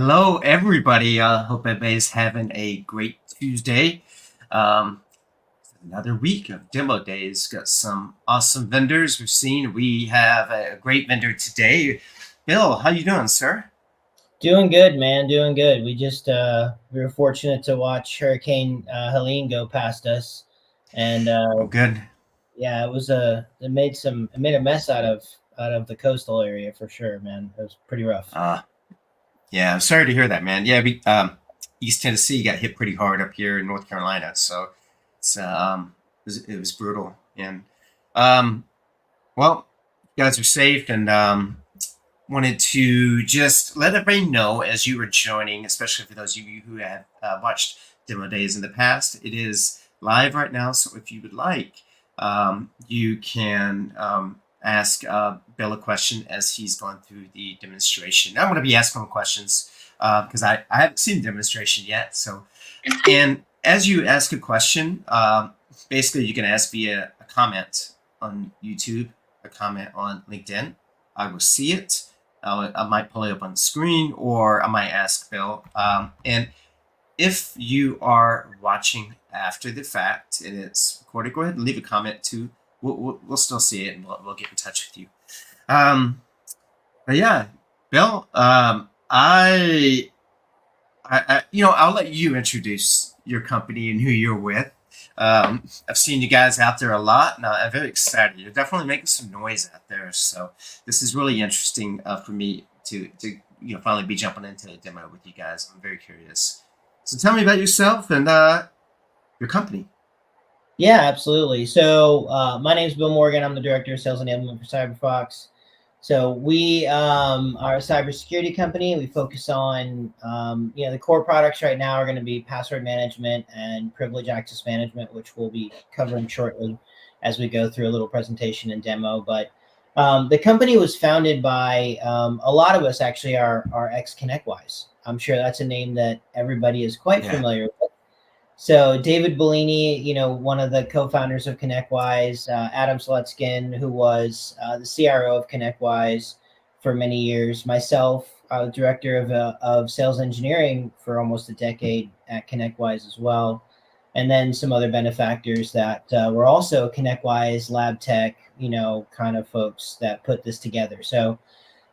Hello, everybody. Hope everybody's having a great Tuesday. Um, Another week of demo days. Got some awesome vendors we've seen. We have a great vendor today. Bill, how you doing, sir? Doing good, man. Doing good. We were fortunate to watch Hurricane Helene go past us, and Oh, good. yeah, it made a mess out of the coastal area for sure, man. It was pretty rough. Uh, yeah, I'm sorry to hear that, man. Yeah, East Tennessee got hit pretty hard up here in North Carolina, so it was brutal. And um, well, you guys are safe, and wanted to just let everybody know as you were joining, especially for those of you who have watched demo days in the past, it is live right now. So if you would like, you can ask Bill a question as he's going through the demonstration. I'm going to be asking him questions because I haven't seen the demonstration yet. So, and as you ask a question, basically you can ask via a comment on YouTube, a comment on LinkedIn. I will see it. I might pull it up on the screen, or I might ask Bill. And if you are watching after the fact and it's recorded, go ahead and leave a comment too. We'll still see it, and we'll get in touch with you. But yeah, Bill, I'll let you introduce your company and who you're with. I've seen you guys out there a lot, and I'm very excited. You're definitely making some noise out there, so this is really interesting for me to finally be jumping into a demo with you guys. I'm very curious. So tell me about yourself and your company. Yeah, absolutely. So my name is Bill Morgan. I'm the director of sales enablement for CyberFOX. So we are a cybersecurity company. We focus on, the core products right now are going to be password management and privilege access management, which we'll be covering shortly as we go through a little presentation and demo. But the company was founded by a lot of us actually are ex-ConnectWise. I'm sure that's a name that everybody is quite Yeah. familiar with. So David Bellini, one of the co-founders of ConnectWise, Adam Slutskin, who was the CRO of ConnectWise for many years, myself, director of sales engineering for almost a decade at ConnectWise as well, and then some other benefactors that were also ConnectWise lab tech, kind of folks that put this together. So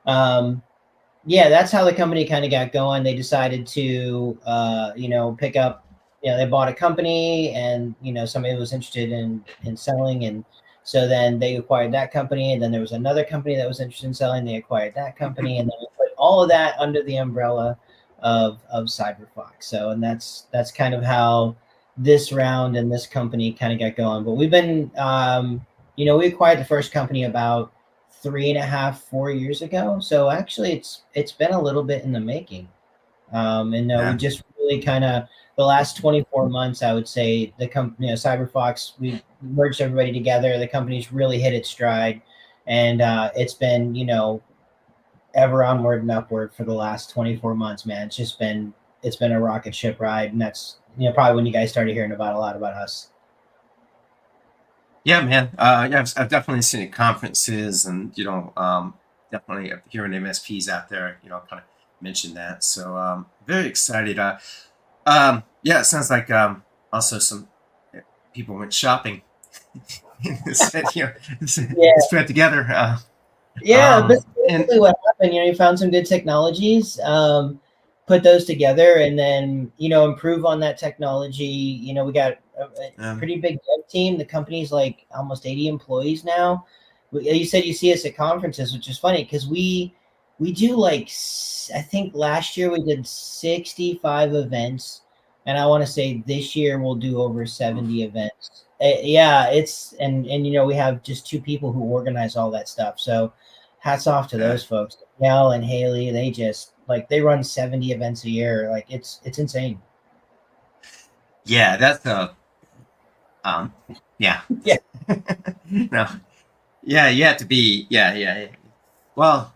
yeah, that's how the company kind of got going. They decided to, pick up, they bought a company and, somebody was interested in selling. And so then they acquired that company. And then there was another company that was interested in selling. They acquired that company. And then we put all of that under the umbrella of CyberFOX. So, and that's kind of how this round and this company kind of got going. But we've been, we acquired the first company about 3.5, 4 years ago. So actually, it's been a little bit in the making. We Yeah. just really kind of the last 24 months, I would say the company, CyberFOX, we merged everybody together. The company's really hit its stride, and it's been ever onward and upward for the last 24 months. Man, it's been a rocket ship ride, and that's probably when you guys started hearing about a lot about us. Yeah, man. Yeah, I've definitely seen it at conferences, and definitely hearing MSPs out there, kind of mention that. So very excited. Yeah, it sounds like also some people went shopping. Said, Yeah. it's put together. Yeah, that's And basically what happened. You found some good technologies, put those together, and then improve on that technology. We got a pretty big dev team. The company's like almost 80 employees now. You said you see us at conferences, which is funny because we do like I think last year we did 65 events, and I want to say this year we'll do over 70 events. Yeah, we have just two people who organize all that stuff. So hats off to uh, those folks. Mel and Haley, they just they run 70 events a year. Like it's insane. yeah, that's um, yeah. Yeah. No, yeah, you have to be, yeah. Well,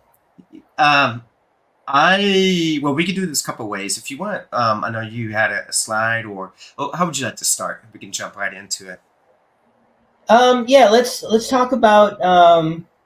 um, we could do this a couple ways. If you want, I know you had a slide, or how would you like to start? We can jump right into it. Yeah, let's talk about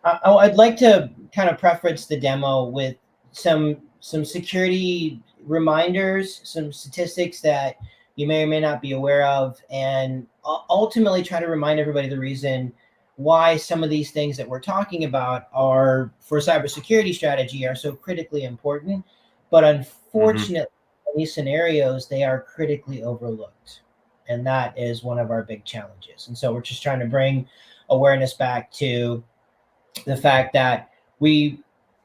I'd like to kind of preference the demo with some security reminders, some statistics that you may or may not be aware of, and ultimately try to remind everybody the reason why some of these things that we're talking about are for cybersecurity strategy are so critically important. But Mm-hmm. unfortunately, in these scenarios, they are critically overlooked. And that is one of our big challenges. And so we're just trying to bring awareness back to the fact that we,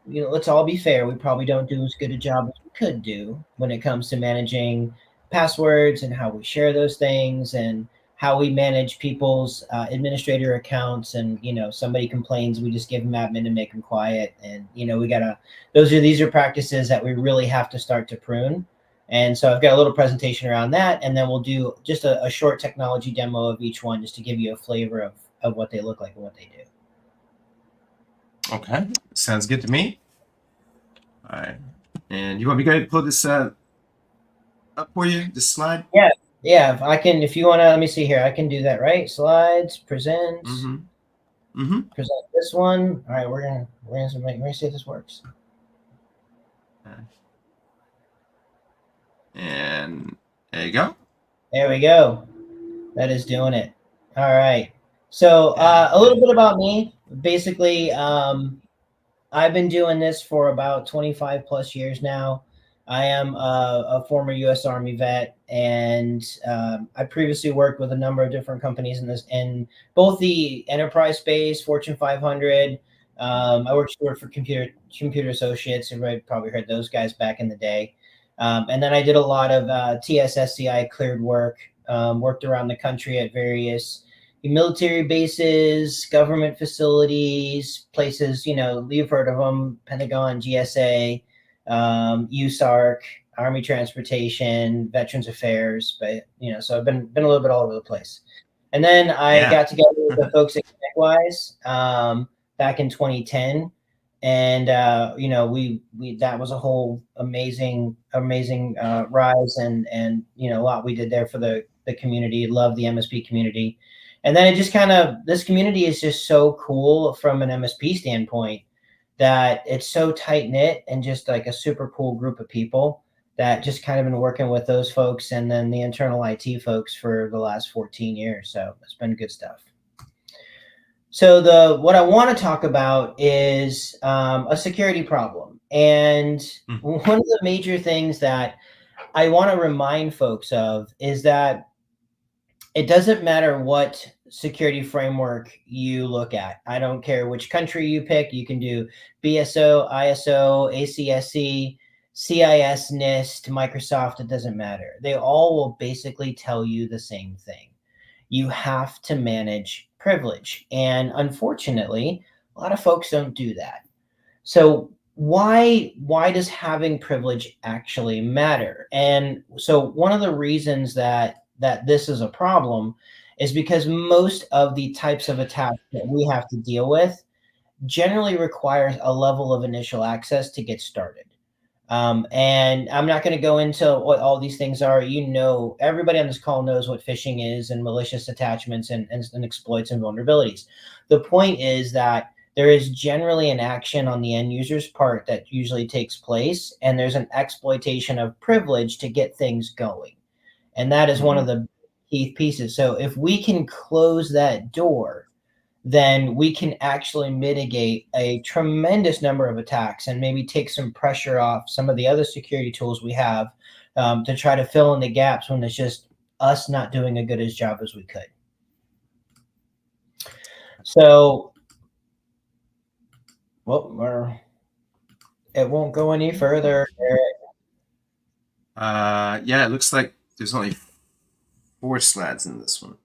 let's all be fair, we probably don't do as good a job as we could do when it comes to managing passwords and how we share those things and how we manage people's administrator accounts. And somebody complains, we just give them admin and make them quiet. And we gotta, these are practices that we really have to start to prune. And so I've got a little presentation around that, and then we'll do just a short technology demo of each one, just to give you a flavor of what they look like and what they do. Okay, sounds good to me. All right, and you want me to go ahead and pull this up for you, this slide? Yeah, if I can, if you want to, let me see here. I can do that, right? Slides, present, Mm-hmm. Mm-hmm. present this one. All right, we're gonna see if this works. And there you go. There we go. That is doing it. All right. So Yeah. a little bit about me. Basically, I've been doing this for about 25 plus years now. I am a former U.S. Army vet, and I previously worked with a number of different companies in both the enterprise space, Fortune 500. I worked for Computer Associates. Everybody probably heard those guys back in the day. And then I did a lot of TSSCI cleared work. Worked around the country at various military bases, government facilities, places, you've heard of them: Pentagon, GSA, USARC, Army Transportation, Veterans Affairs. But so I've been a little bit all over the place. And then I Yeah. got together with the folks at ConnectWise back in 2010, and we that was a whole amazing rise, and a lot we did there for the community. Love the MSP community. And then it just kind of, this community is just so cool from an MSP standpoint, that it's so tight knit and just like a super cool group of people that just kind of been working with those folks and then the internal IT folks for the last 14 years. So it's been good stuff. So what I want to talk about is a security problem. And one of the major things that I want to remind folks of is that it doesn't matter what security framework you look at. I don't care which country you pick. You can do BSO, ISO, ACSC, CIS, NIST, Microsoft. It doesn't matter. They all will basically tell you the same thing. You have to manage privilege. And unfortunately, a lot of folks don't do that. So why does having privilege actually matter? And so one of the reasons that this is a problem is because most of the types of attacks that we have to deal with generally requires a level of initial access to get started. And I'm not going to go into what all these things are. Everybody on this call knows what phishing is, and malicious attachments, and exploits and vulnerabilities. The point is that there is generally an action on the end user's part that usually takes place, and there's an exploitation of privilege to get things going. And that is one of the key pieces. So if we can close that door, then we can actually mitigate a tremendous number of attacks and maybe take some pressure off some of the other security tools we have, to try to fill in the gaps when it's just us not doing a good as job as we could. So, it won't go any further. Yeah, it looks like there's only 4 slides in this one.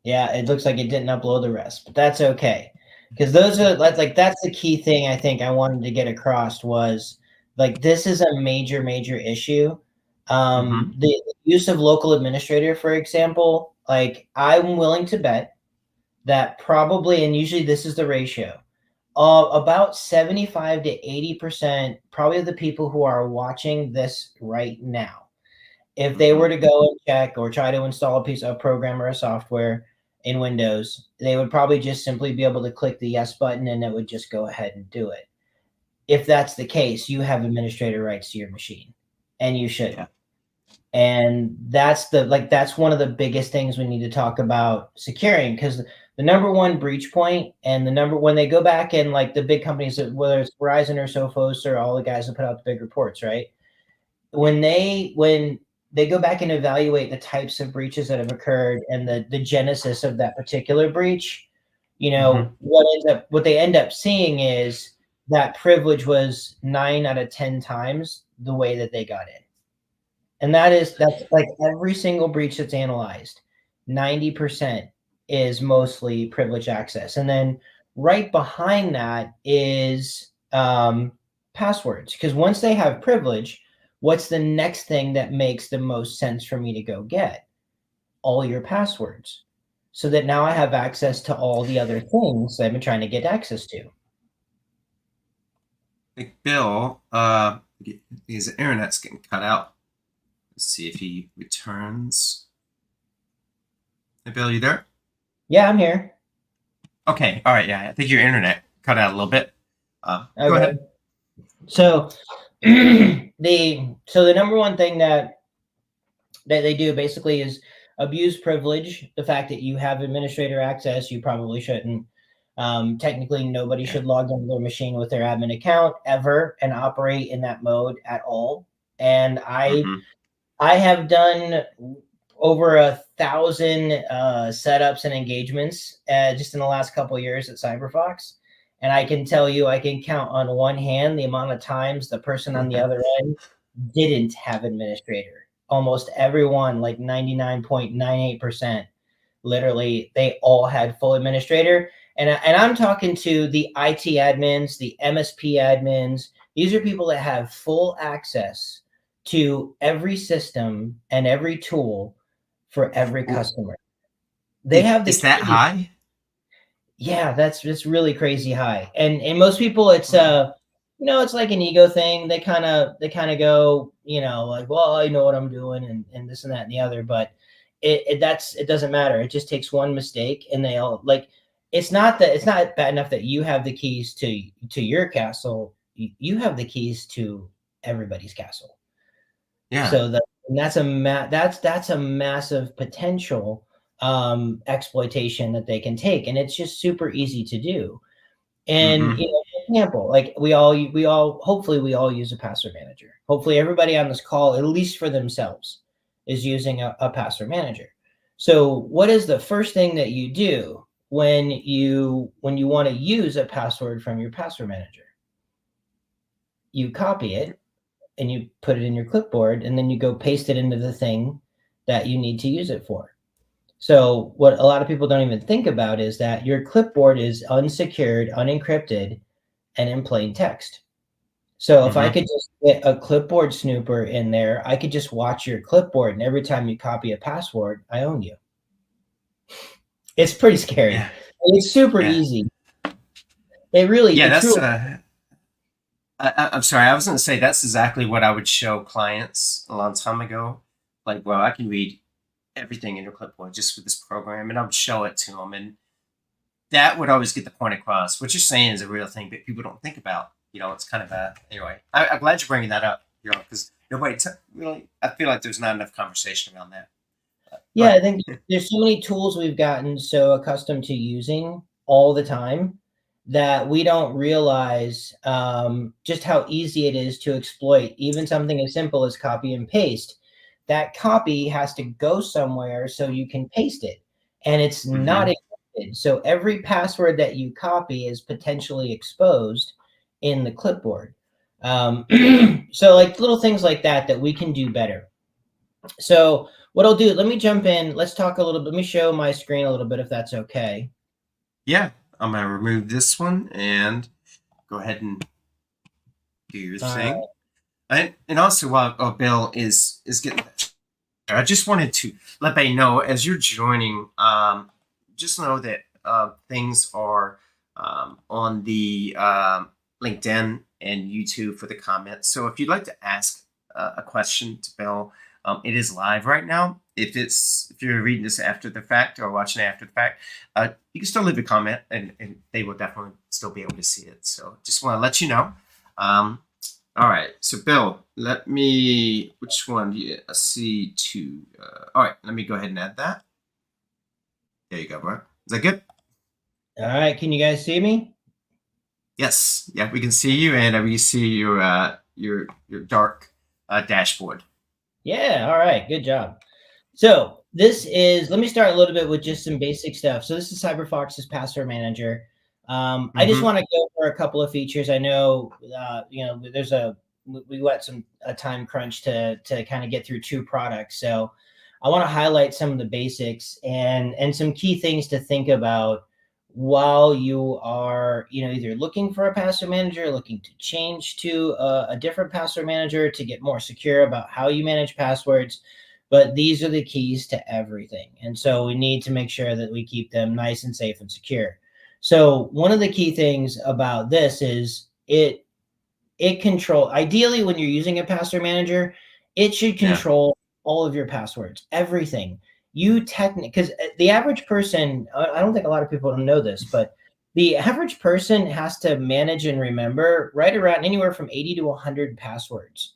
Yeah, it looks like it didn't upload the rest, but that's okay. Because those are that's the key thing I think I wanted to get across was this is a major issue. The use of local administrator, for example, I'm willing to bet that probably, and usually this is the ratio, about 75 to 80% probably of the people who are watching this right now, if they were to go and check or try to install a piece of program or a software in Windows, they would probably just simply be able to click the yes button and it would just go ahead and do it. if that's the case, you have administrator rights to your machine, and you should. Yeah. And that's one of the biggest things we need to talk about securing, because the number one breach point and when they go back and like the big companies, whether it's Verizon or Sophos or all the guys that put out the big reports, right? When they go back and evaluate the types of breaches that have occurred and the genesis of that particular breach, what they end up seeing is that privilege was 9 out of 10 times the way that they got in. And that's like every single breach that's analyzed, 90% is mostly privileged access. And then right behind that is passwords. Because once they have privilege, what's the next thing that makes the most sense for me to go get? All your passwords. So that now I have access to all the other things that I've been trying to get access to. Like Bill, his internet's getting cut out. Let's see if he returns. Hey, Bill, you there? Yeah, I'm here. Okay. All right. Yeah, I think your internet cut out a little bit. Go Okay. ahead. So the number one thing that they do basically is abuse privilege. The fact that you have administrator access, you probably shouldn't. Technically, nobody should log into their machine with their admin account ever and operate in that mode at all. And I have done over 1,000 setups and engagements just in the last couple of years at CyberFOX. And I can tell you, I can count on one hand the amount of times the person on the other end didn't have administrator. Almost everyone, like 99.98%, literally, they all had full administrator. And I'm talking to the IT admins, the MSP admins. These are people that have full access to every system and every tool for every customer. They have the Is that key. high? Yeah, that's really crazy high. And most people, it's it's like an ego thing. They kind of go, like, well, I know what I'm doing and this and that and the other, but it doesn't matter. It just takes one mistake and they all like, it's not bad enough that you have the keys to your castle. You have the keys to everybody's castle. Yeah. So that's a massive potential exploitation that they can take, and it's just super easy to do. And for example, like we all hopefully we all use a password manager. Hopefully everybody on this call, at least for themselves, is using a password manager. So what is the first thing that you do when you want to use a password from your password manager? You copy it and you put it in your clipboard, and then you go paste it into the thing that you need to use it for. So what a lot of people don't even think about is that your clipboard is unsecured, unencrypted, and in plain text. So if I could just get a clipboard snooper in there, I could just watch your clipboard, and every time you copy a password, I own you. It's pretty scary. Yeah. It's super easy. It really, yeah, that's truly, I'm sorry, I was going to say that's exactly what I would show clients a long time ago. Like, well, I can read everything in your clipboard just with this program, and I would show it to them, and that would always get the point across. What you're saying is a real thing, but people don't think about. It's kind of anyway. I'm glad you're bringing that up, because nobody really. I feel like there's not enough conversation around that. Yeah, I think there's so many tools we've gotten so accustomed to using all the time that we don't realize just how easy it is to exploit even something as simple as copy and paste. That copy has to go somewhere so you can paste it, and it's not encrypted. So every password that you copy is potentially exposed in the clipboard. So like little things like that we can do better. So what I'll do, let me jump in. Let's talk a little bit. Let me show my screen a little bit if that's okay. Yeah, I'm going to remove this one and go ahead and do your thing. And also, while Bill is getting that, I just wanted to let they know as you're joining, just know that things are on the LinkedIn and YouTube for the comments. So if you'd like to ask a question to Bill, it is live right now. If you're reading this after the fact or watching it after the fact, you can still leave a comment, and they will definitely still be able to see it. So just want to let you know. All right. So, Bill, let me. Which one? C2. All right. Let me go ahead and add that. There you go, bro. Is that good? All right. Can you guys see me? Yes. Yeah, we can see you, and we see your dark dashboard. Yeah. All right. Good job. So this is, let me start a little bit with just some basic stuff. So this is CyberFOX's password manager. I just want to go for a couple of features. I know, there's we got a time crunch to kind of get through 2 products. So I want to highlight some of the basics and some key things to think about while you are, either looking for a password manager, looking to change to a different password manager to get more secure about how you manage passwords. But these are the keys to everything. And so we need to make sure that we keep them nice and safe and secure. So one of the key things about this is it ideally when you're using a password manager, it should control all of your passwords, everything. Because the average person, I don't think a lot of people know this, but the average person has to manage and remember right around anywhere from 80 to 100 passwords.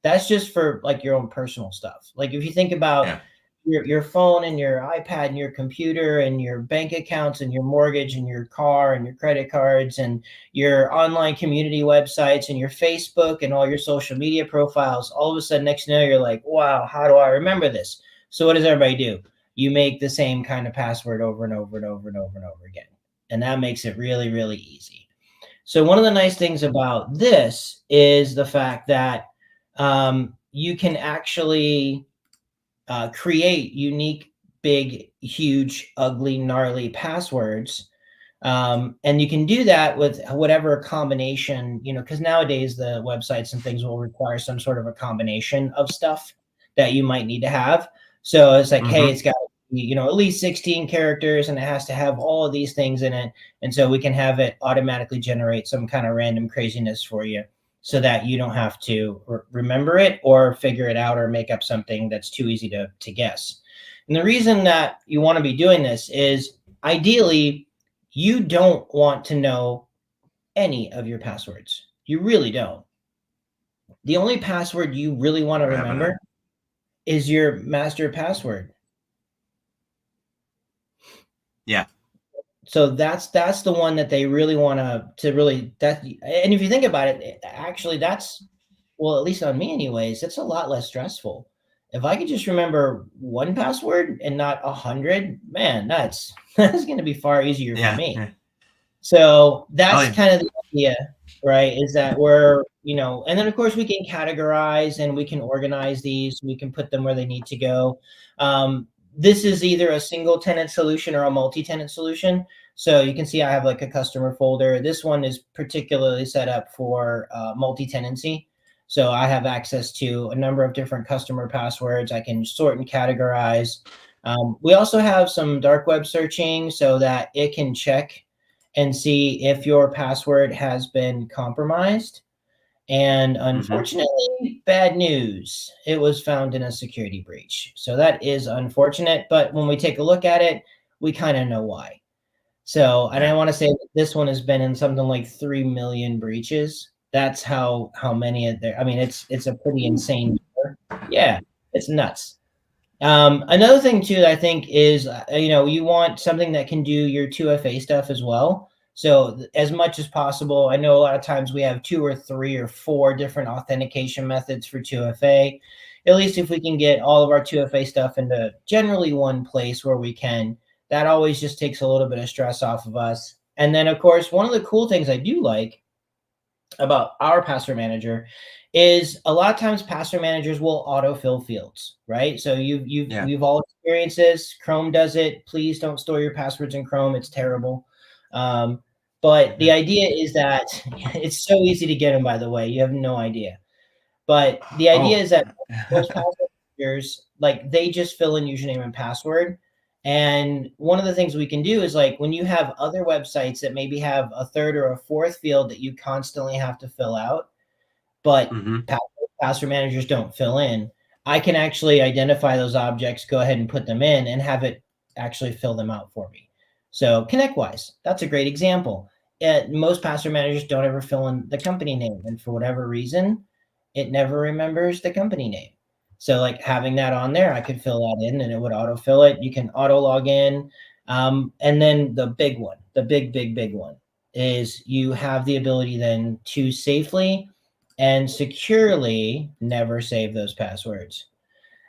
That's just for like your own personal stuff. Like if you think about your phone and your iPad and your computer and your bank accounts and your mortgage and your car and your credit cards and your online community websites and your Facebook and all your social media profiles, all of a sudden next thing you know, you're like, wow, how do I remember this? So what does everybody do? You make the same kind of password over and over and over and over and over again. And that makes it really, really easy. So one of the nice things about this is the fact that you can actually create unique, big, huge, ugly, gnarly passwords. And you can do that with whatever combination, because nowadays the websites and things will require some sort of a combination of stuff that you might need to have. So it's like, hey, it's got at least 16 characters and it has to have all of these things in it. And so we can have it automatically generate some kind of random craziness for you so that you don't have to remember it or figure it out or make up something that's too easy to guess. And the reason that you want to be doing this is ideally you don't want to know any of your passwords. You really don't. The only password you really want to remember is your master password. Yeah. So that's the one that they really want to really that. And if you think about it, actually that's, well, at least on me anyways, it's a lot less stressful. If I could just remember one password and not 100, man, that's going to be far easier for me. Yeah. So that's kind of the idea, right? Is that we're, and then of course we can categorize and we can organize these. We can put them where they need to go. This is either a single tenant solution or a multi-tenant solution. So you can see I have like a customer folder. This one is particularly set up for multi-tenancy. So I have access to a number of different customer passwords. I can sort and categorize. We also have some dark web searching so that it can check and see if your password has been compromised. And unfortunately, bad news, it was found in a security breach. So that is unfortunate. But when we take a look at it, we kind of know why. So, and I want to say that this one has been in something like 3 million breaches. That's how many of there. I mean, it's a pretty insane number. Yeah, it's nuts. Another thing too, that I think is, you want something that can do your 2FA stuff as well. So as much as possible, I know a lot of times we have 2 or 3 or 4 different authentication methods for 2FA. At least if we can get all of our 2FA stuff into generally one place where we can, that always just takes a little bit of stress off of us. And then of course, one of the cool things I do like about our password manager is a lot of times password managers will autofill fields, right? So we've all experienced this. Chrome does it. Please don't store your passwords in Chrome. It's terrible. But the idea is that it's so easy to get them, by the way. You have no idea. But the idea is that most password managers, like, they just fill in username and password. And one of the things we can do is, like, when you have other websites that maybe have a third or a fourth field that you constantly have to fill out, but password managers don't fill in, I can actually identify those objects, go ahead and put them in, and have it actually fill them out for me. So ConnectWise, that's a great example. most password managers don't ever fill in the company name, and for whatever reason, it never remembers the company name. So like having that on there, I could fill that in and it would autofill it. You can auto log in. And then the big one, the big one is you have the ability then to safely and securely never save those passwords.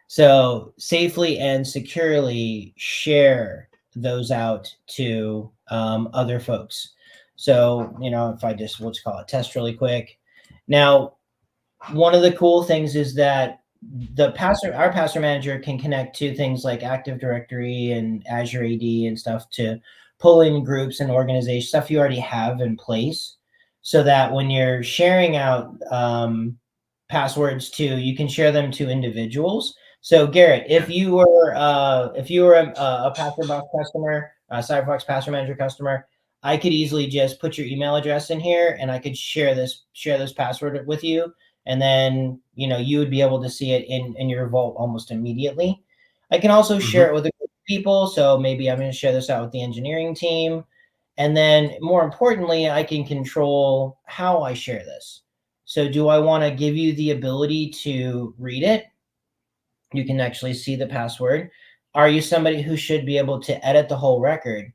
So safely and securely share those out to other folks. So, if I just, let's call it test really quick. Now, one of the cool things is that our password manager can connect to things like Active Directory and Azure AD and stuff to pull in groups and organization stuff you already have in place, so that when you're sharing out passwords you can share them to individuals. So Garrett, if you were a PasswordBox customer, a CyberFOX Password Manager customer, I could easily just put your email address in here, and I could share this password with you, and then you would be able to see it in your vault almost immediately. I can also share it with a group of people, so maybe I'm going to share this out with the engineering team, and then more importantly, I can control how I share this. So do I want to give you the ability to read it? You can actually see the password. Are you somebody who should be able to edit the whole record?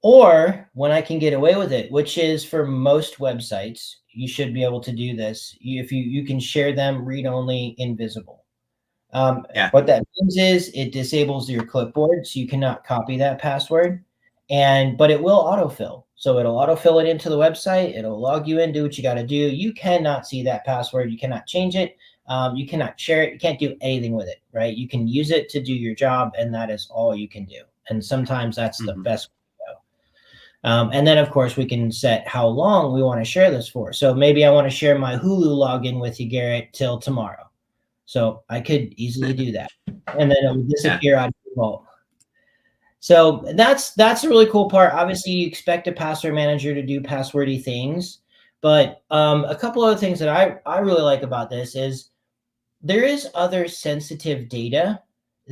Or when I can get away with it, which is for most websites, you should be able to do this. If you can share them read only, invisible. What that means is it disables your clipboard, so you cannot copy that password, but it will autofill. So it'll autofill it into the website. It'll log you in, do what you got to do. You cannot see that password. You cannot change it. You cannot share it. You can't do anything with it, right? You can use it to do your job, and that is all you can do. And sometimes that's the best way to go. And then, of course, we can set how long we want to share this for. So maybe I want to share my Hulu login with you, Garrett, till tomorrow. So I could easily do that, and then it would disappear out of the vault. So that's a really cool part. Obviously, you expect a password manager to do passwordy things, but a couple other things that I really like about this is there is other sensitive data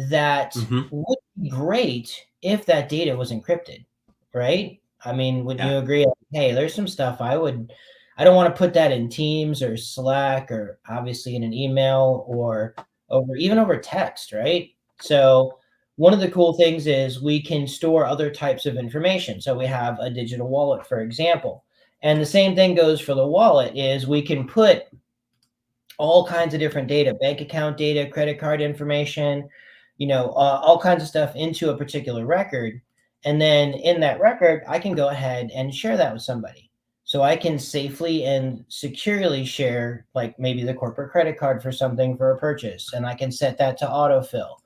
that would be great if that data was encrypted, right? I mean, wouldn't you agree? Like, hey, there's some stuff I don't want to put that in Teams or Slack or obviously in an email or over text, right? So one of the cool things is we can store other types of information. So we have a digital wallet, for example. And the same thing goes for the wallet is we can put all kinds of different data, bank account data, credit card information, all kinds of stuff into a particular record. And then in that record, I can go ahead and share that with somebody. So I can safely and securely share, like maybe the corporate credit card for something for a purchase, and I can set that to autofill.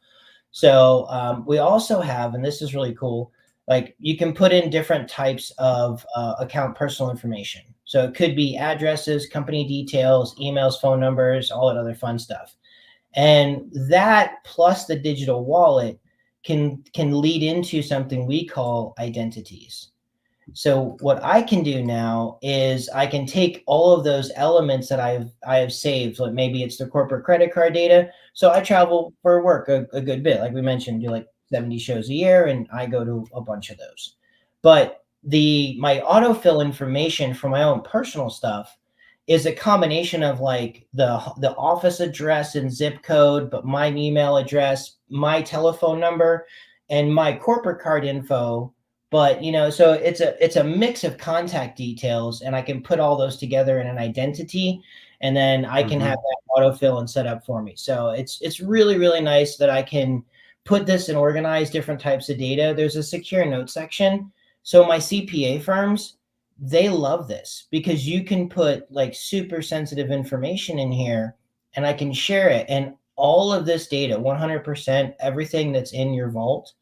So we also have, and this is really cool, like you can put in different types of account personal information. So it could be addresses, company details, emails, phone numbers, all that other fun stuff. And that plus the digital wallet can lead into something we call identities. So what I can do now is I can take all of those elements that I have saved. Like maybe it's the corporate credit card data. So I travel for work a good bit. Like we mentioned, do like 70 shows a year, and I go to a bunch of those. But my autofill information for my own personal stuff is a combination of like the office address and zip code, but my email address, my telephone number, and my corporate card info. But so it's a mix of contact details, and I can put all those together in an identity, and then I can have that autofill and set up for me. So it's really, really nice that I can put this and organize different types of data. There's a secure note section. So my CPA firms, they love this because you can put like super sensitive information in here, and I can share it. And all of this data, 100%, everything that's in your vault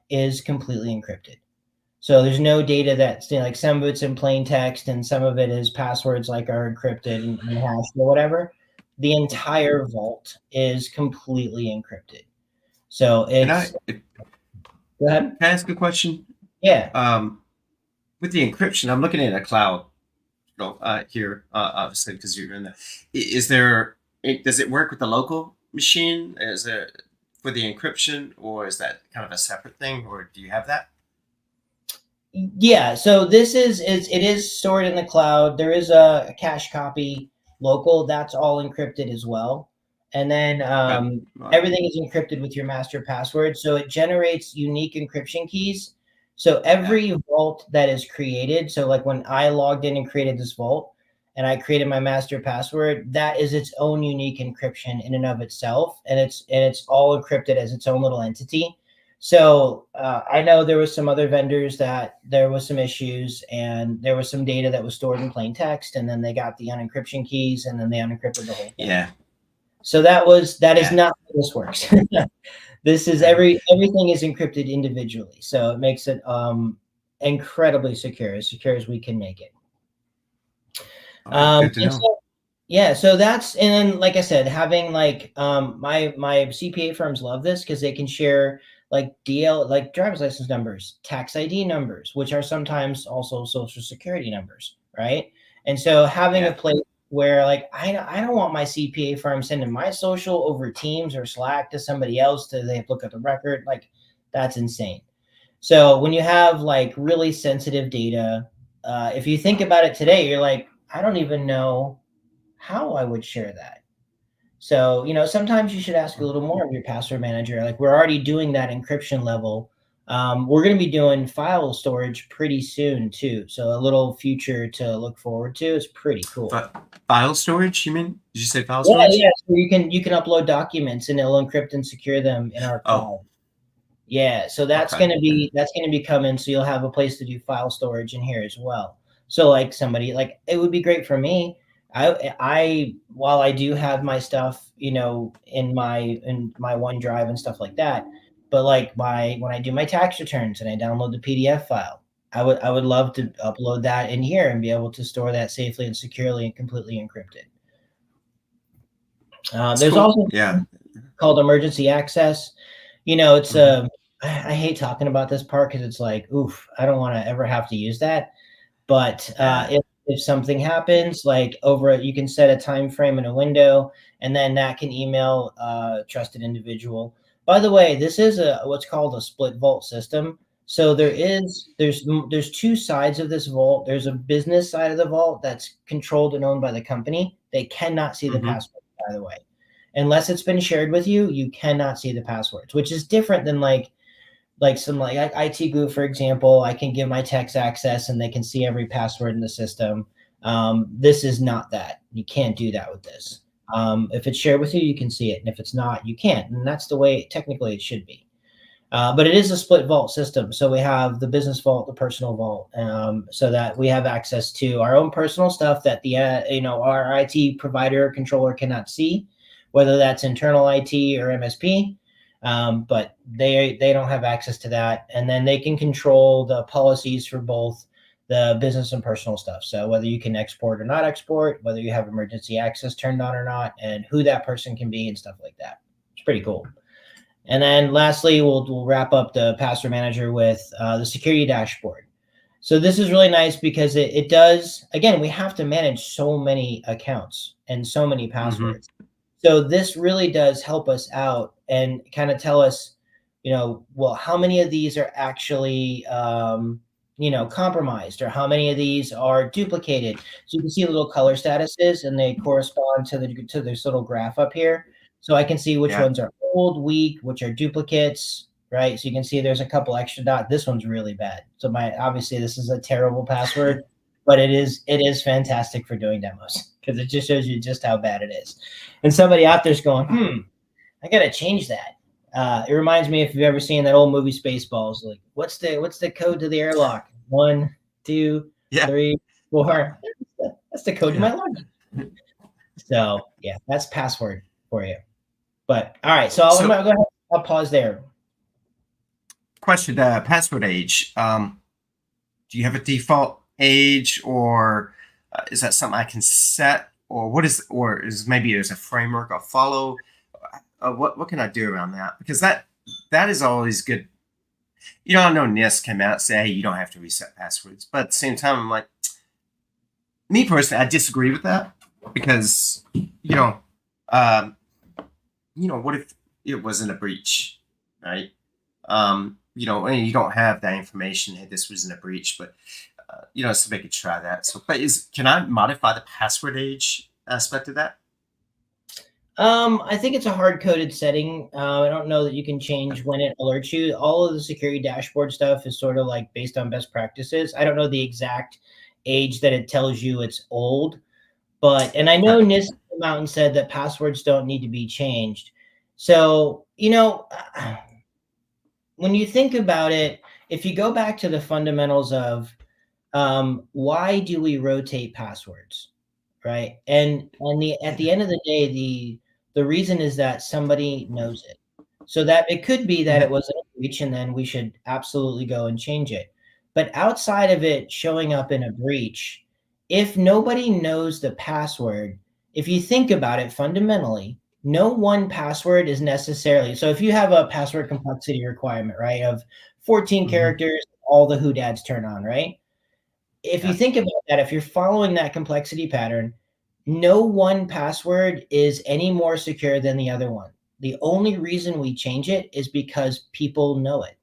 is completely encrypted. So there's no data that's like some of it's in plain text and some of it is passwords like are encrypted and hashed or whatever. The entire vault is completely encrypted. So it's go ahead. Can I ask a question? Yeah. With the encryption, I'm looking at a cloud here, obviously, because you're in the. Does it work with the local machine? Is it for the encryption, or is that kind of a separate thing, or do you have that? Yeah, so this is it is stored in the cloud. There is a cache copy local that's all encrypted as well, and then Okay. Right. everything is encrypted with your master password. So it generates unique encryption keys. So Yeah. every vault that is created, so like when I logged in and created this vault, and I created my master password, that is its own unique encryption in and of itself, and it's all encrypted as its own little entity. So I know there was some other vendors that there was some issues, and there was some data that was stored in plain text, and then they got the unencryption keys, and then they unencrypted the whole thing. Yeah. So that is Yeah. not how this works. This is Okay. everything is encrypted individually, so it makes it incredibly secure as we can make it. All right. Good to And know. so yeah, so that's and then like I said, having like my CPA firms love this because they can share like DL like driver's license numbers, tax ID numbers, which are sometimes also social security numbers, right? And so having a Yeah. place where like I don't want my CPA firm sending my social over Teams or Slack to somebody else to they have to look at the record, like that's insane. So when you have like really sensitive data, if you think about it today, you're like, I don't even know how I would share that. So, sometimes you should ask a little more of your password manager. Like we're already doing that encryption level. We're going to be doing file storage pretty soon too. So a little future to look forward to. It's pretty cool. But file storage, you mean? Did you say file Yeah, storage? yeah. So you can upload documents and it'll encrypt and secure them in our Oh, cloud. Yeah, so okay. Yeah. that's gonna be coming. So you'll have a place to do file storage in here as well. So like somebody like it would be great for me. I while I do have my stuff, in my OneDrive and stuff like that, but like my when I do my tax returns and I download the PDF file, I would love to upload that in here and be able to store that safely and securely and completely encrypted. It's There's cool. also Yeah. called emergency access. It's Hmm. I hate talking about this part because it's like, oof, I don't want to ever have to use that. But Yeah. if something happens, like you can set a time frame in a window, and then that can email a trusted individual. By the way, this is a what's called a split vault system. So there's two sides of this vault. There's a business side of the vault that's controlled and owned by the company. They cannot see the Hmm. password, by the way. Unless it's been shared with you, you cannot see the passwords, which is different than like some like IT group, for example. I can give my techs access and they can see every password in the system. This is not that. You can't do that with this. If it's shared with you, you can see it, and if it's not, you can't. And that's the way technically it should be. But it is a split vault system. So we have the business vault, the personal vault, so that we have access to our own personal stuff that our IT provider or controller cannot see, whether that's internal IT or MSP. But they don't have access to that, and then they can control the policies for both the business and personal stuff. So whether you can export or not export, whether you have emergency access turned on or not, and who that person can be and stuff like that. It's pretty cool. And then lastly, we'll wrap up the password manager with the security dashboard. So this is really nice because it does, again, we have to manage so many accounts and so many Hmm. passwords. So this really does help us out and kind of tell us, well, how many of these are actually, compromised, or how many of these are duplicated. So you can see little color statuses and they correspond to this little graph up here. So I can see which Yeah. ones are old, weak, which are duplicates, right? So you can see there's a couple extra dots. This one's really bad. So obviously this is a terrible password, but it is fantastic for doing demos because it just shows you just how bad it is. And somebody out there's going, I gotta change that. It reminds me if you've ever seen that old movie Spaceballs, like what's the code to the airlock? 1, 2, Yeah. 3, 4. That's the code to Yeah. my luggage. So yeah, that's password for you. But all right, so I'm So, gonna go ahead. I'll pause there. question: password age. Do you have a default age, or is that something I can set, or or is maybe there's a framework I'll follow? What can I do around that? Because that is always good. I know NIST came out and say, hey, you don't have to reset passwords, but at the same time, I'm like, me personally, I disagree with that because um, what if it wasn't a breach, right? and you don't have that information. Hey, this wasn't a breach, but so they could try that. So, but can I modify the password age aspect of that? I think it's a hard-coded setting. I don't know that you can change when it alerts you. All of the security dashboard stuff is sort of like based on best practices. I don't know the exact age that it tells you it's old, and I know Huh. NIST came out and said that passwords don't need to be changed. So, when you think about it, if you go back to the fundamentals of why do we rotate passwords, right? And at the end of the day, the reason is that somebody knows it. So that it could be that it was a breach, and then we should absolutely go and change it. But outside of it showing up in a breach, if nobody knows the password, if you think about it fundamentally, no one password is necessarily. So if you have a password complexity requirement, right, of 14 Hmm. characters, all the whodad's turn on, right? If you Yeah. think about that, if you're following that complexity pattern, no one password is any more secure than the other one. The only reason we change it is because people know it.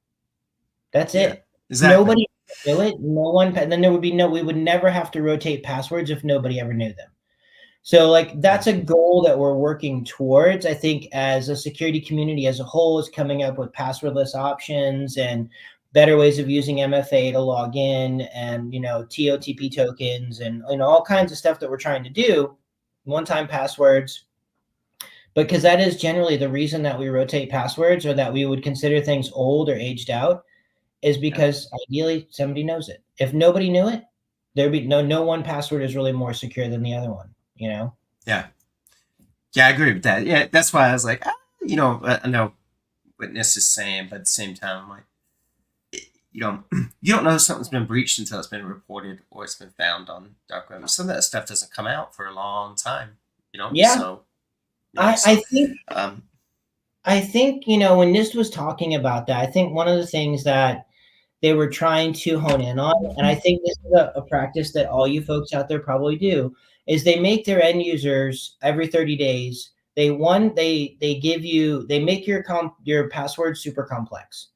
That's Yeah. it. If Exactly. nobody knew it, no one, then there would be we would never have to rotate passwords if nobody ever knew them. So, like, Yeah. that's a goal that we're working towards. I think as a security community as a whole is coming up with passwordless options and better ways of using MFA to log in, and TOTP tokens, and all kinds of stuff that we're trying to do, one-time passwords, because that is generally the reason that we rotate passwords, or that we would consider things old or aged out, is Yeah. because ideally somebody knows it. If nobody knew it, there'd be no one password is really more secure than the other one. Yeah. Yeah. I agree with that. Yeah. That's why I was like, I know what Ness is saying, but at the same time, I'm like, you know, you don't know if something's been breached until it's been reported or it's been found on dark web. Some of that stuff doesn't come out for a long time. Yeah, So I, I so think um, I think when NIST was talking about that, I think one of the things that they were trying to hone in on, and I think this is a practice that all you folks out there probably do, is they make their end users every 30 days. They make your password super complex,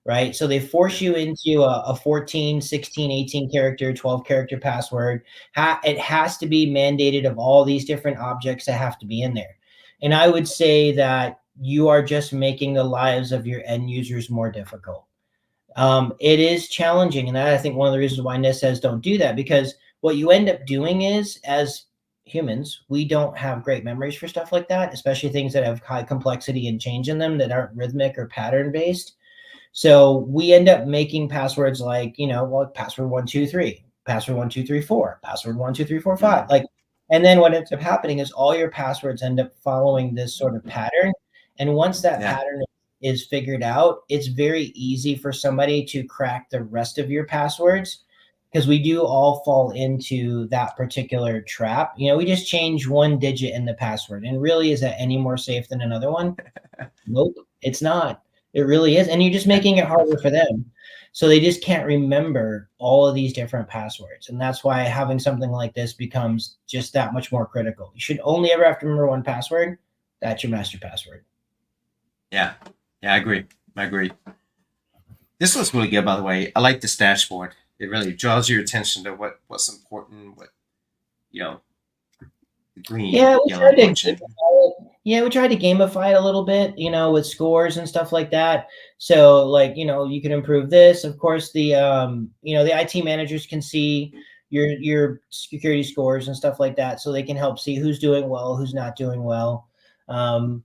right? So they force you into a 14, 16, 18 character, 12 character password. It has to be mandated of all these different objects that have to be in there. And I would say that you are just making the lives of your end users more difficult. It is challenging. And that, I think, one of the reasons why NIST says don't do that, because what you end up doing is, as humans, we don't have great memories for stuff like that, especially things that have high complexity and change in them that aren't rhythmic or pattern based. So we end up making passwords like, password 123, password 1234, password 12345. mm, And then what ends up happening is all your passwords end up following this sort of pattern. And once that yeah, pattern is figured out, it's very easy for somebody to crack the rest of your passwords, because we do all fall into that particular trap. We just change one digit in the password. And really, is that any more safe than another one? Nope, it's not. It really is. And you're just yeah, making it harder for them. So they just can't remember all of these different passwords. And that's why having something like this becomes just that much more critical. You should only ever have to remember one password. That's your master password. yeah, yeah. I agree. I agree. This looks really good, by the way. I like this dashboard. It really draws your attention to what's important. What you know, the green, Yeah, we yellow, tried to orange, and gamify it. Yeah, we tried to gamify it a little bit, with scores and stuff like that. So, like, you can improve this. Of course, the IT managers can see your security scores and stuff like that, so they can help see who's doing well, who's not doing well. Um,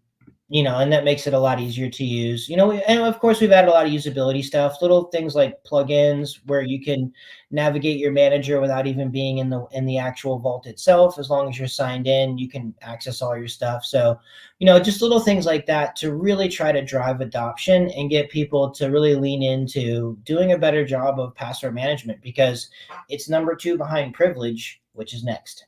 and that makes it a lot easier to use. And of course, we've added a lot of usability stuff, little things like plugins where you can navigate your manager without even being in the actual vault itself. As long as you're signed in, you can access all your stuff. So, just little things like that to really try to drive adoption and get people to really lean into doing a better job of password management, because it's number two behind privilege, which is next.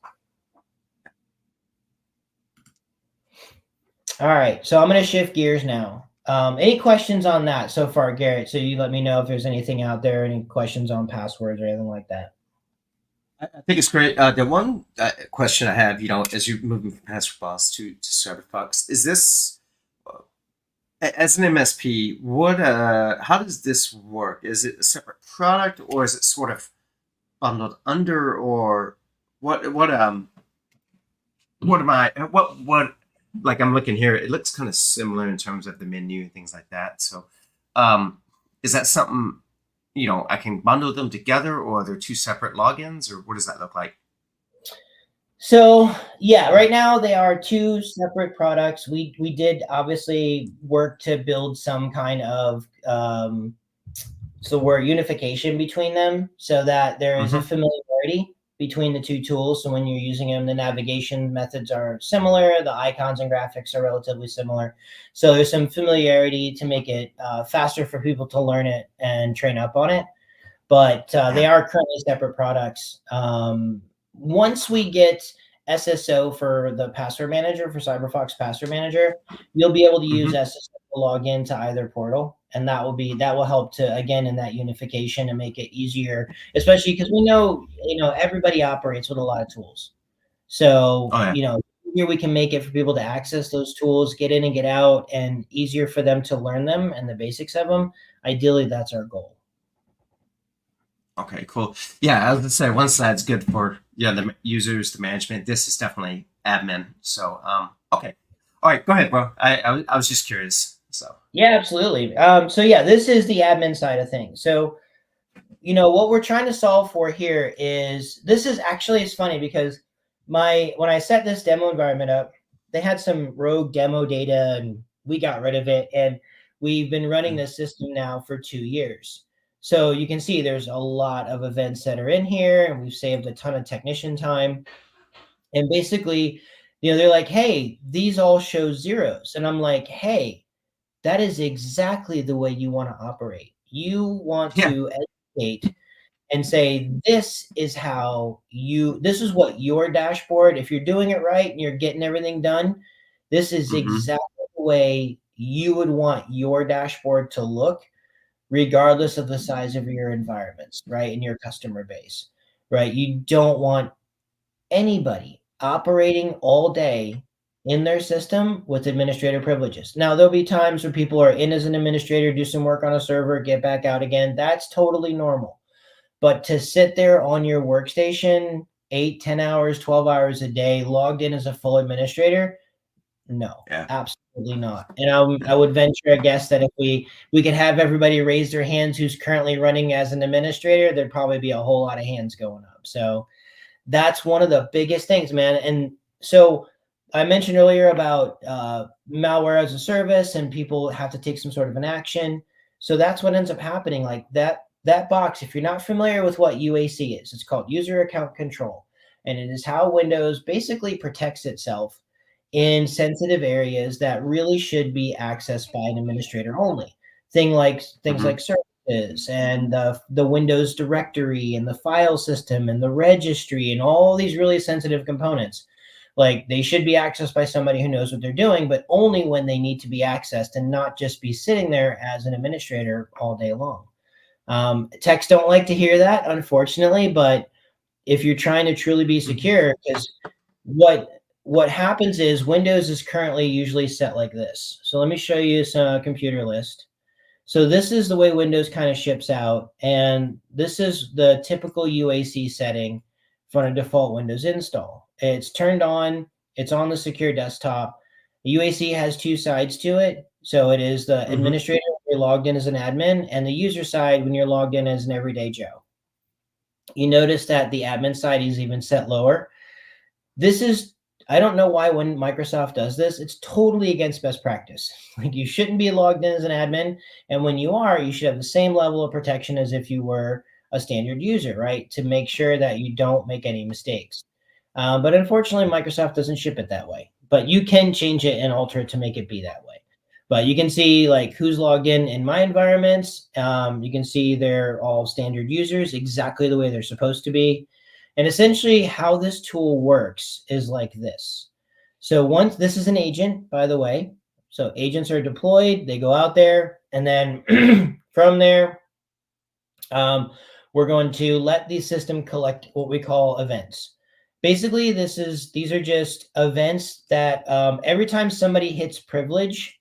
All right, so I'm going to shift gears now. Any questions on that so far, Garrett? So you let me know if there's anything out there, any questions on passwords or anything like that. I think it's great. The one question I have, as you're moving from password boss to CyberFOX, is this As an MSP, how does this work? Is it a separate product, or is it sort of bundled under, or what am I what like I'm looking here, it looks kind of similar in terms of the menu and things like that. So um is that something, I can bundle them together, or they're two separate logins, or what does that look like? So yeah, right now they are two separate products. We did obviously work to build some kind of so we're unification between them so that there is a Mm-hmm. familiarity between the two tools. So when you're using them, the navigation methods are similar, the icons and graphics are relatively similar. So there's some familiarity to make it faster for people to learn it and train up on it. But they Yeah. are currently separate products. Once we get SSO for the password manager, for CyberFOX password manager, you'll be able to use Mm-hmm. SSO to log into either portal. And that will help to, again, in that unification and make it easier, especially because we know, everybody operates with a lot of tools. So, Oh yeah. here we can make it for people to access those tools, get in and get out, and easier for them to learn them and the basics of them. Ideally, that's our goal. Okay, cool. Yeah, I was gonna say one side's good for, the users, the management. This is definitely admin. So okay. All right, go ahead, bro. I was just curious. So Yeah, absolutely. So yeah, this is the admin side of things. So, what we're trying to solve for here is this is actually it's funny because when I set this demo environment up, they had some rogue demo data and we got rid of it. And we've been running mm, this system now for 2 years. So you can see there's a lot of events that are in here and we've saved a ton of technician time. And basically, they're like, hey, these all show zeros. And I'm like, hey, that is exactly the way you want to operate. You want yeah. to educate and say, this is what your dashboard, if you're doing it right and you're getting everything done, this is Mm-hmm. exactly the way you would want your dashboard to look, regardless of the size of your environments, right? And your customer base, right? You don't want anybody operating all day in their system with administrator privileges. Now, there'll be times where people are in as an administrator, do some work on a server, get back out again. That's totally normal. But to sit there on your workstation 8, 10 hours, 12 hours a day, logged in as a full administrator, no, Yeah. absolutely not. And I would venture a guess that if we could have everybody raise their hands who's currently running as an administrator, there'd probably be a whole lot of hands going up. So that's one of the biggest things, man. And so I mentioned earlier about malware as a service, and people have to take some sort of an action. So that's what ends up happening. Like that box, if you're not familiar with what UAC is, it's called User Account Control, and it is how Windows basically protects itself in sensitive areas that really should be accessed by an administrator only. Things Mm-hmm. like services and the Windows directory and the file system and the registry and all these really sensitive components. Like they should be accessed by somebody who knows what they're doing, but only when they need to be accessed and not just be sitting there as an administrator all day long. Techs don't like to hear that, unfortunately, but if you're trying to truly be Mm-hmm. secure, because what happens is Windows is currently usually set like this. So let me show you some computer list. So this is the way Windows kind of ships out, and this is the typical UAC setting for a default Windows install. It's turned on, it's on the secure desktop. The UAC has two sides to it. So it is the Mm-hmm. administrator when you're logged in as an admin, and the user side when you're logged in as an everyday Joe. You notice that the admin side is even set lower. This is, I don't know why when Microsoft does this, it's totally against best practice. Like you shouldn't be logged in as an admin. And when you are, you should have the same level of protection as if you were a standard user, right? To make sure that you don't make any mistakes. But unfortunately, Microsoft doesn't ship it that way. But you can change it and alter it to make it be that way. But you can see like who's logged in my environments. You can see they're all standard users, exactly the way they're supposed to be. And essentially how this tool works is like this. So once this is an agent, by the way, so agents are deployed, they go out there, and then from there, we're going to let the system collect what we call events. Basically, these are just events that every time somebody hits privilege,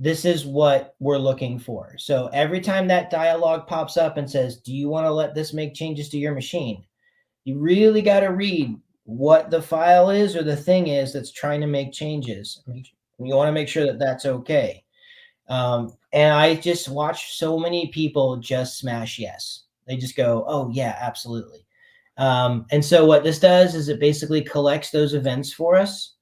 this is what we're looking for. So every time that dialog pops up and says, do you want to let this make changes to your machine? You really got to read what the file is or the thing is that's trying to make changes. You want to make sure that that's okay. And I just watch so many people just smash yes. They just go, oh, yeah, absolutely. And so what this does is it basically collects those events for us.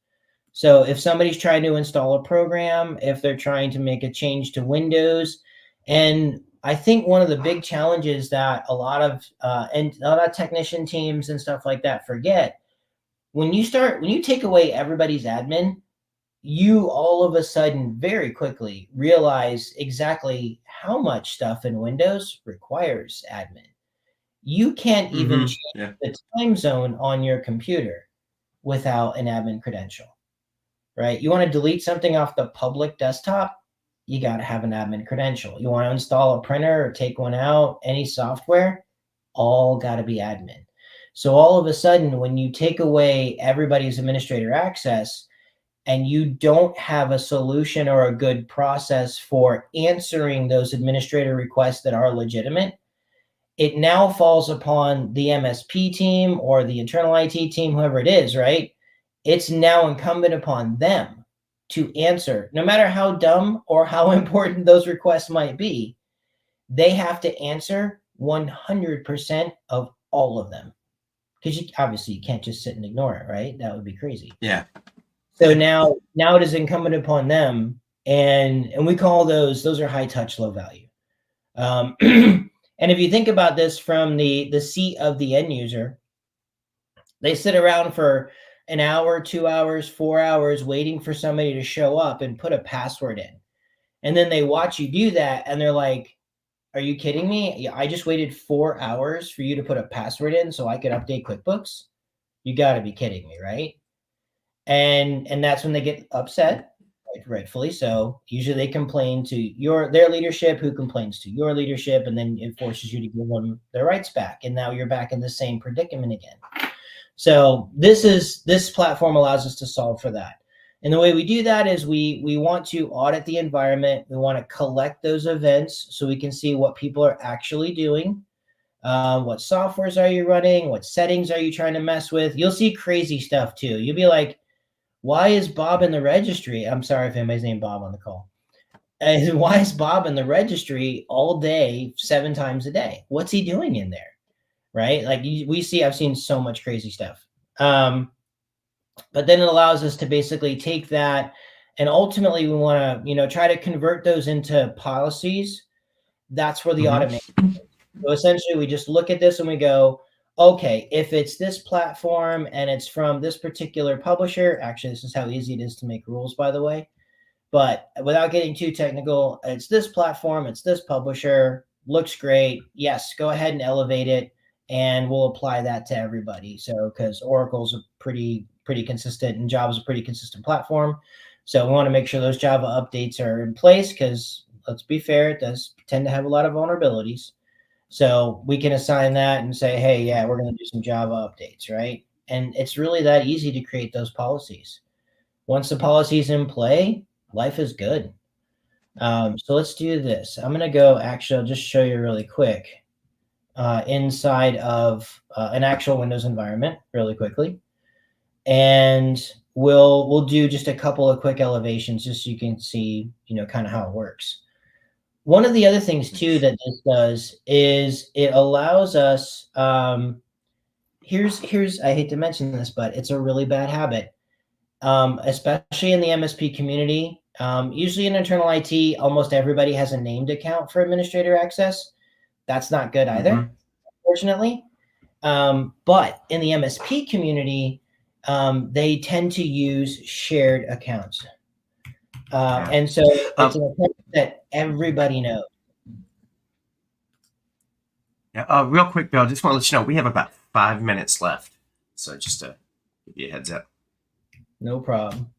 So if somebody's trying to install a program, if they're trying to make a change to Windows, and I think one of the big challenges that a lot of technician teams and stuff like that forget, when you take away everybody's admin, you all of a sudden very quickly realize exactly how much stuff in Windows requires admin. You can't even change the time zone on your computer without an admin credential. Right? You want to delete something off the public desktop, you got to have an admin credential. You want to install a printer or take one out, any software, all got to be admin. So all of a sudden, when you take away everybody's administrator access and you don't have a solution or a good process for answering those administrator requests that are legitimate, it now falls upon the MSP team or the internal IT team, whoever it is, right? It's now incumbent upon them to answer, no matter how dumb or how important those requests might be, they have to answer 100% of all of them. Because obviously you can't just sit and ignore it, right? That would be crazy. Yeah. So now it is incumbent upon them, and we call those are high touch, low value. And if you think about this from the seat of the end user, they sit around for an hour, 2 hours, 4 hours waiting for somebody to show up and put a password in. And then they watch you do that and they're like, are you kidding me? I just waited 4 hours for you to put a password in so I could update QuickBooks? You got to be kidding me, right? And that's when they get upset, rightfully so. Usually they complain to their leadership, who complains to your leadership, and then it forces you to give them their rights back. And now you're back in the same predicament again. So this platform allows us to solve for that. And the way we do that is we want to audit the environment. We want to collect those events so we can see what people are actually doing. What softwares are you running? What settings are you trying to mess with? You'll see crazy stuff too. You'll be like, why is Bob in the registry? I'm sorry if anybody's named Bob on the call. Why is Bob in the registry all day, 7 times a day? What's he doing in there? Right? Like I've seen so much crazy stuff. But then it allows us to basically take that, and ultimately we want to, try to convert those into policies. That's where the automation. So essentially we just look at this and we go, okay, if it's this platform and it's from this particular publisher, actually, this is how easy it is to make rules, by the way. But without getting too technical, it's this platform, it's this publisher, looks great. Yes, go ahead and elevate it, and we'll apply that to everybody. So because Oracle's a pretty consistent, and Java's a pretty consistent platform. So we want to make sure those Java updates are in place because, let's be fair, it does tend to have a lot of vulnerabilities. So we can assign that and say, hey, yeah, we're going to do some Java updates, right? And it's really that easy to create those policies. Once the policy is in play, life is good. So let's do this. I'm going to go, actually, I'll just show you really quick inside of an actual Windows environment really quickly. And we'll do just a couple of quick elevations just so you can see, kind of how it works. One of the other things too that this does is it allows us, here's I hate to mention this, but it's a really bad habit, especially in the MSP community. Usually in internal IT, almost everybody has a named account for administrator access. That's not good either, unfortunately. But in the MSP community, they tend to use shared accounts. And so it's an account that everybody knows. Yeah. Real quick, Bill, I just want to let you know we have about 5 minutes left. So just to give you a heads up. No problem.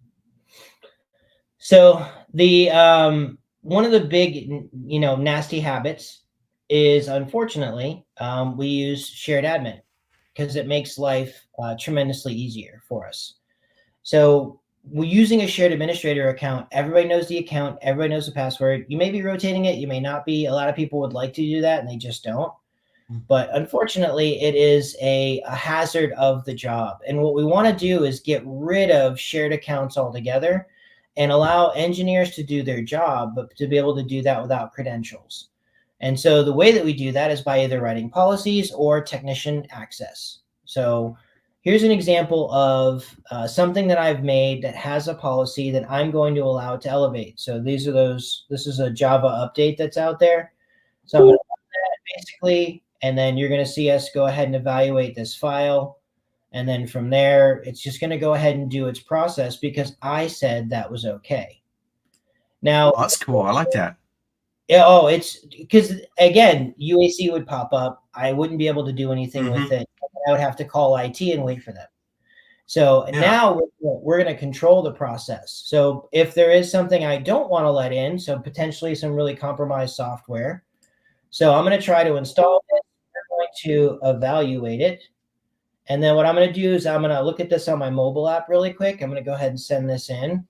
So the one of the big, nasty habits is, unfortunately, we use shared admin because it makes life tremendously easier for us. So we're using a shared administrator account. Everybody knows the account. Everybody knows the password. You may be rotating it. You may not be. A lot of people would like to do that, and they just don't. But unfortunately, it is a hazard of the job. And what we want to do is get rid of shared accounts altogether and allow engineers to do their job, but to be able to do that without credentials. And so the way that we do that is by either writing policies or technician access. So here's an example of something that I've made that has a policy that I'm going to allow it to elevate. So these are those, this is a Java update that's out there. So I'm going to run that basically, and then you're going to see us go ahead and evaluate this file. And then from there, it's just going to go ahead and do its process because I said that was okay. Now, Oh, that's cool. I like that. oh, it's because again, UAC would pop up. I wouldn't be able to do anything with it. I would have to call IT and wait for them. So now we're going to control the process. So if there is something I don't want to let in, so potentially some really compromised software. So I'm going to try to install it. I'm going to evaluate it. And then what I'm going to do is I'm going to look at this on my mobile app really quick. I'm going to go ahead and send this in.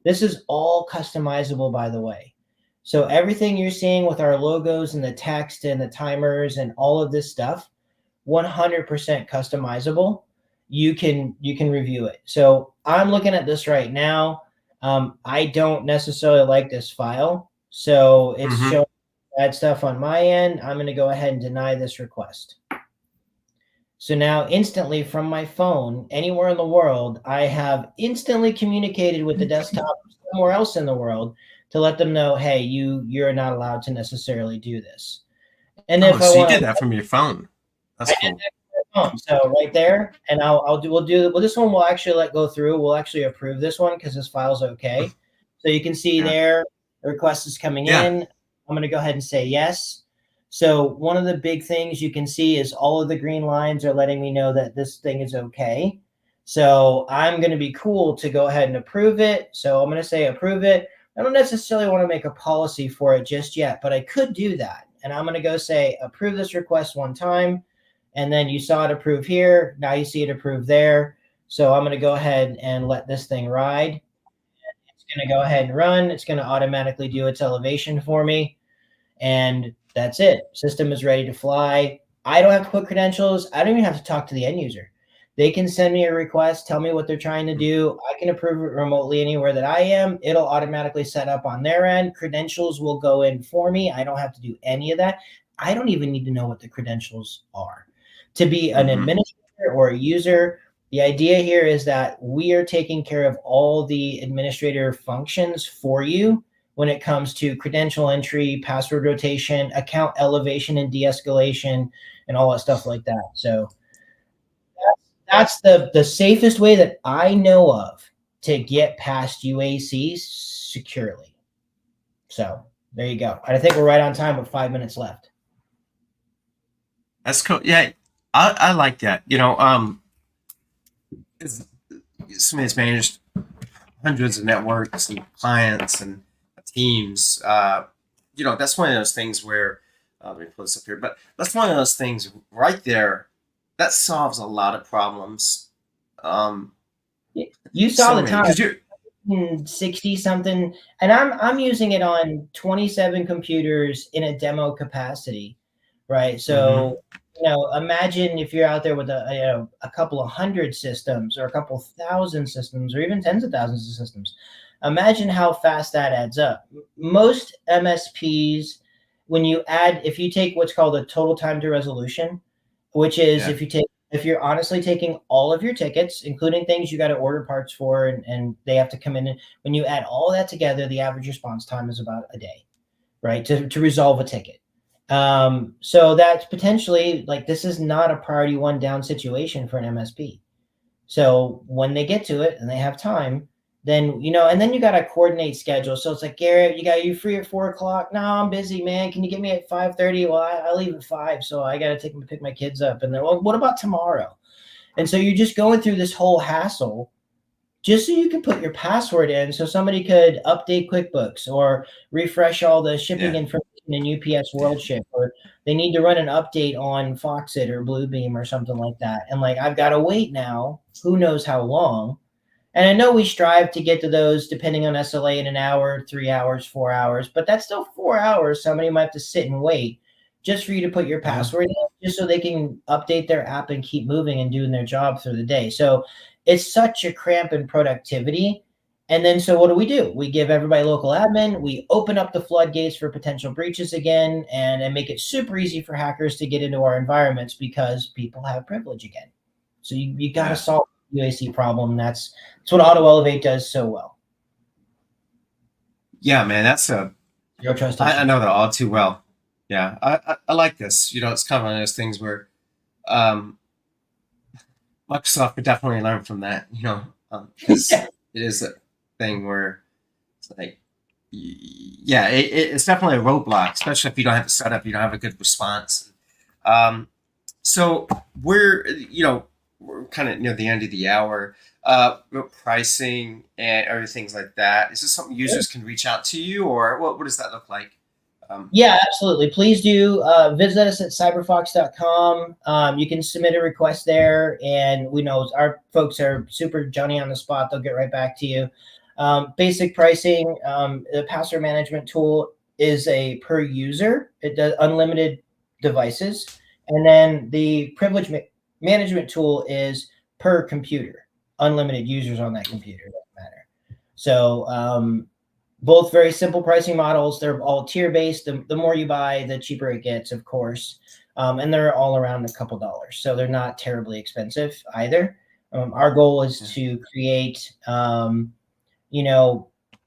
This is all customizable, by the way. So everything you're seeing with our logos and the text and the timers and all of this stuff, 100% customizable. You can review it. So I'm looking at this right now. I don't necessarily like this file. So it's showing bad stuff on my end. I'm going to go ahead and deny this request. So now instantly from my phone, anywhere in the world, I have instantly communicated with the desktop somewhere else in the world to let them know, hey, you're not allowed to necessarily do this. And then so you did that from your phone. That's cool. So right there, and we'll do this one. We'll actually let go through. We'll actually approve this one because this file's okay. So you can see there, the request is coming in. I'm going to go ahead and say yes. So one of the big things you can see is all of the green lines are letting me know that this thing is okay. So I'm going to be cool to go ahead and approve it. So I'm going to say approve it. I don't necessarily want to make a policy for it just yet, but I could do that. And I'm going to go say approve this request one time. And then you saw it approve here. Now you see it approve there. So I'm going to go ahead and let this thing ride. It's going to go ahead and run. It's going to automatically do its elevation for me. And that's it. System is ready to fly. I don't have to put credentials. I don't even have to talk to the end user. They can send me a request, tell me what they're trying to do. I can approve it remotely anywhere that I am. It'll automatically set up on their end. Credentials will go in for me. I don't have to do any of that. I don't even need to know what the credentials are. To be an administrator or a user, the idea here is that we are taking care of all the administrator functions for you when it comes to credential entry, password rotation, account elevation and de-escalation, and all that stuff like that. So that's the safest way that I know of to get past UAC securely. So there you go. I think we're right on time with 5 minutes left. That's cool. Yeah, I like that. Somebody's managed hundreds of networks and clients and teams. That's one of those things where let me pull this up here, but that's one of those things right there that solves a lot of problems. You saw the time. 60 something, and I'm using it on 27 computers in a demo capacity, right? So imagine if you're out there with a couple of hundred systems or a couple thousand systems or even tens of thousands of systems. Imagine how fast that adds up. Most MSPs, if you take what's called a total time to resolution, which is if you're honestly taking all of your tickets, including things you got to order parts for, and they have to come in, and when you add all that together, the average response time is about a day, right, to resolve a ticket. So that's potentially this is not a priority one down situation for an MSP. So when they get to it and they have time, then, and then you got to coordinate schedule. So it's like, Garrett, you free at 4:00? No, I'm busy, man. Can you get me at 5:30? Well, I leave at 5. So I got to pick my kids up. And they're, well, what about tomorrow? And so you're just going through this whole hassle just so you can put your password in so somebody could update QuickBooks or refresh all the shipping information in UPS WorldShip, or they need to run an update on Foxit or Bluebeam or something like that. And I've got to wait now, who knows how long. And I know we strive to get to those depending on SLA in an hour, 3 hours, 4 hours, but that's still 4 hours. Somebody might have to sit and wait just for you to put your password in, just so they can update their app and keep moving and doing their job through the day. So it's such a cramp in productivity. And then, so what do? We give everybody local admin. We open up the floodgates for potential breaches again, and make it super easy for hackers to get into our environments because people have privilege again. So you got to solve the UAC problem. That's what AutoElevate does so well. Yeah, man, that's a Zero trust I issue. know that all too well. Yeah, I like this. It's kind of one of those things where um, Microsoft could definitely learn from that. Because it is a thing where it's like, yeah, it's definitely a roadblock, especially if you don't have the setup, you don't have a good response. So we're kind of near the end of the hour. Pricing and other things like that. Is this something users can reach out to you, or what does that look like? Yeah, absolutely. Please do visit us at cyberfox.com. You can submit a request there, and we know our folks are super Johnny on the spot. They'll get right back to you. Basic pricing, the password management tool is a per user. It does unlimited devices. And then the privilege management tool is per computer, unlimited users on that computer. Doesn't matter. So both very simple pricing models. They're all tier based. The more you buy, the cheaper it gets, of course. And they're all around a couple dollars. So they're not terribly expensive either. Our goal is to create,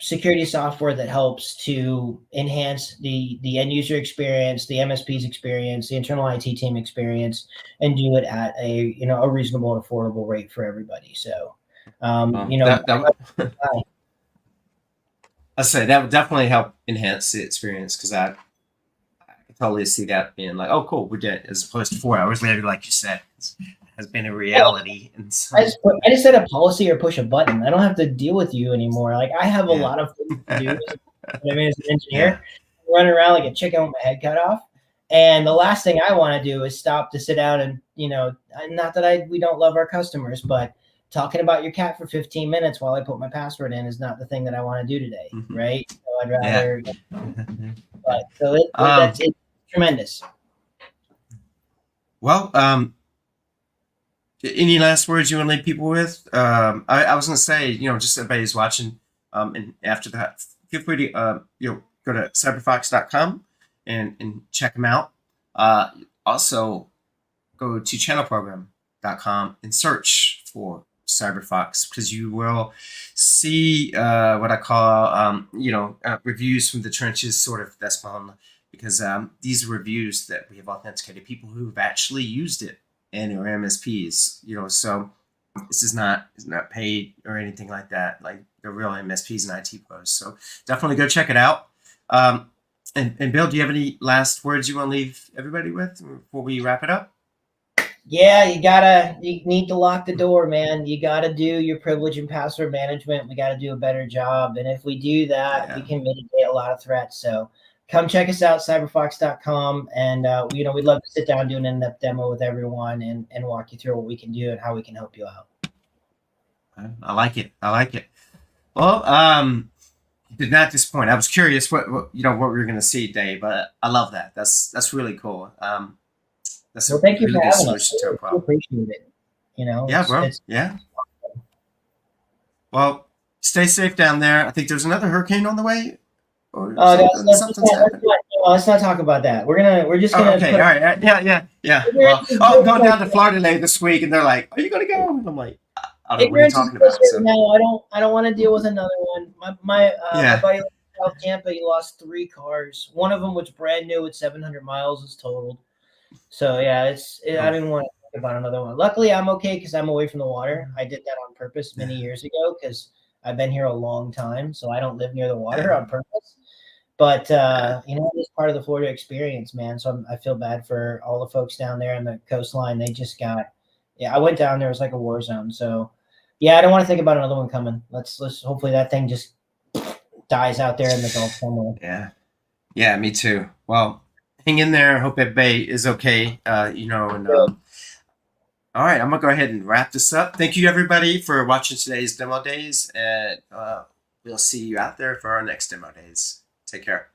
security software that helps to enhance the end user experience, the MSP's experience, the internal IT team experience, and do it at a reasonable and affordable rate for everybody. So, I say that would definitely help enhance the experience, because I can totally see that being like, oh, cool, we did it, as opposed to 4 hours later, like you said, has been a reality. And so, I just set a policy or push a button. I don't have to deal with you anymore. Like, I have a lot of things to do. As an engineer, running around like a chicken with my head cut off. And the last thing I want to do is stop to sit down and, not that we don't love our customers, but talking about your cat for 15 minutes while I put my password in is not the thing that I want to do today, right? So I'd rather. But so it's tremendous. Well, any last words you want to leave people with? I was going to say, just everybody who's watching, and after that, feel free to go to cyberfox.com and check them out. Also, go to channelprogram.com and search for CyberFOX, because you will see what I call reviews from the trenches, sort of. That's fun, because these are reviews that we have authenticated, people who've actually used it and or MSPs. So this is not paid or anything like that. Like, they're real MSPs and IT pros. So definitely go check it out. And Bill, do you have any last words you want to leave everybody with before we wrap it up? Yeah, you need to lock the door, man. You gotta do your privilege and password management. We gotta do a better job. And if we do that, we can mitigate a lot of threats. So come check us out, cyberfox.com. And we'd love to sit down and do an in-depth demo with everyone and walk you through what we can do and how we can help you out. I like it. Well, did not disappoint. I was curious what we were going to see today, but I love that. That's really cool. That's thank you for having us. To our problem. Appreciate it. Yeah, bro. Yeah. Well, stay safe down there. I think there's another hurricane on the way. Let's not talk about that. We're just gonna. Okay. All right. Yeah. Well, I'm going down to Florida this week, and they're like, "Are you going to go?" And I'm like, I don't know what you're talking about. So. No, I don't want to deal with another one. My buddy in South Tampa, he lost 3 cars. One of them was brand new with 700 miles, is totaled. So yeah, I didn't want to think about another one. Luckily, I'm okay because I'm away from the water. I did that on purpose many years ago because I've been here a long time, so I don't live near the water on purpose. But it's part of the Florida experience, man. So I feel bad for all the folks down there on the coastline. They just got. Yeah, I went down there. It was like a war zone. So, yeah, I don't want to think about another one coming. Let's hopefully that thing just dies out there in the Gulf somewhere. Yeah, me too. Well, hang in there. Hope everybody is okay. And All right, I'm gonna go ahead and wrap this up. Thank you everybody for watching today's demo days, and we'll see you out there for our next demo days. Take care.